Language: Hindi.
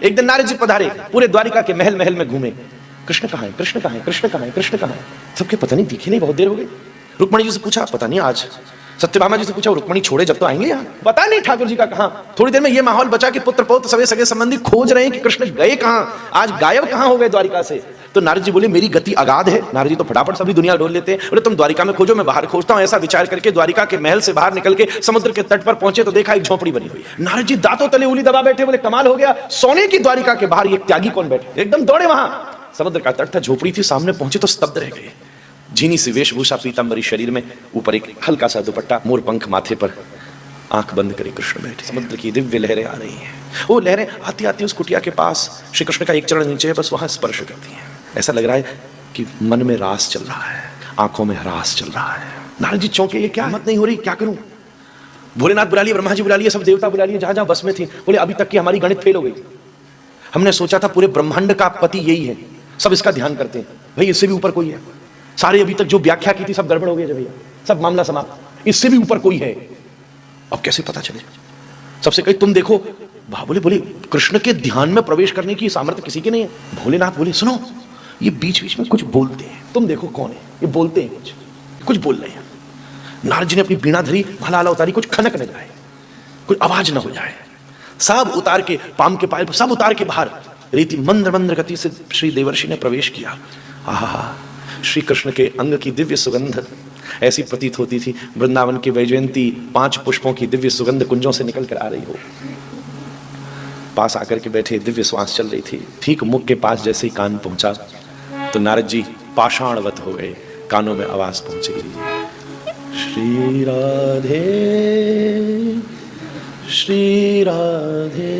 एक दिन नारद जी पधारे, पूरे द्वारिका के महल महल में घूमे। कृष्ण कहाँ है, कृष्ण कहाँ है, कृष्ण कहाँ है, कृष्ण कहाँ है? सबके पता नहीं, दिखे नहीं, बहुत देर हो गई। रुक्मणी जी से पूछा, पता नहीं आज। सत्यभामा जी से पूछा, रुक्मणी छोड़े जब तो आएंगे यहाँ, पता नहीं ठाकुर जी का कहाँ। थोड़ी देर में ये माहौल बचा कि पुत्र पौत्र सगे सगे संबंधी खोज रहे हैं कि कृष्ण गए कहाँ, आज गायब कहाँ हो गए द्वारिका से। तो नारद जी बोले, मेरी गति अगाध है। नारद जी तो फटाफट सभी दुनिया ढूंढ लेते हैं। बोले, तुम द्वारिका में खोजो, मैं बाहर खोजता हूँ। ऐसा विचार करके द्वारिका के महल से बाहर निकल के समुद्र के तट पर पहुंचे तो देखा एक झोपड़ी बनी हुई है। नारद जी दांतों तले उंगली दबा बैठे, बोले कमाल हो गया, सोने की द्वारिका के बाहर एक त्यागी कौन बैठे। एकदम दौड़े, वहां समुद्र का तट था, झोपड़ी थी, सामने पहुंचे तो स्तब्ध रह गए। झीनी सी वेशभूषा, पीतांबरी शरीर में, ऊपर एक हल्का सा दुपट्टा, मोर पंख माथे पर, आंख बंद करे कृष्ण बैठे। समुद्र की दिव्य लहरें आ रही हैं। वो लहरें आती आती उस कुटिया के पास, श्री कृष्ण का एक चरण नीचे है, बस वहां स्पर्श करती हैं। ऐसा लग रहा है कि मन में रास चल रहा है, आंखों में रास चल रहा है। नारद जी चौंके, ये क्या, हिम्मत नहीं हो रही, क्या करूं? भोलेनाथ बुला लिए, ब्रह्मा जी बुला लिए, सब देवता बुला लिए, जहां जहां बस में थी। बोले अभी तक की हमारी गणित फेल हो गई। हमने सोचा था पूरे ब्रह्मांड का पति यही है, सब इसका ध्यान करते हैं, भाई इससे भी ऊपर कोई है। सारे अभी तक जो व्याख्या की थी सब गड़बड़ हो गई भैया, सब मामला समाप्त, इससे भी ऊपर कोई है। अब कैसे पता चले? सबसे कही तुम देखो। बोले बोले कृष्ण के ध्यान में प्रवेश करने की सामर्थ्य किसी के नहीं है। भोलेनाथ बोले, सुनो, ये बीच बीच में कुछ बोलते हैं, तुम देखो कौन है ये, बोलते हैं, कुछ बोल रहे हैं। नारद जी ने अपनी बीणा धरी, भाला उतारी, कुछ खनक न जाए, कुछ आवाज न हो जाए। सब उतार के, पाम के पायल सब उतार के बाहर, रीति मंद्र मंद्र गति से श्री देवर्षि ने प्रवेश किया। आहा, श्री कृष्ण के अंग की दिव्य सुगंध ऐसी प्रतीत होती थी वृंदावन की वैजयंती 5 पुष्पों की दिव्य सुगंध कुंजों से निकल कर आ रही हो। पास आकर के बैठे, दिव्य श्वास चल रही थी। ठीक मुख के पास जैसे ही कान पहुंचा तो नारद जी पाषाणवत हो गए, कानों में आवाज पहुंच गई, श्री राधे श्री राधे।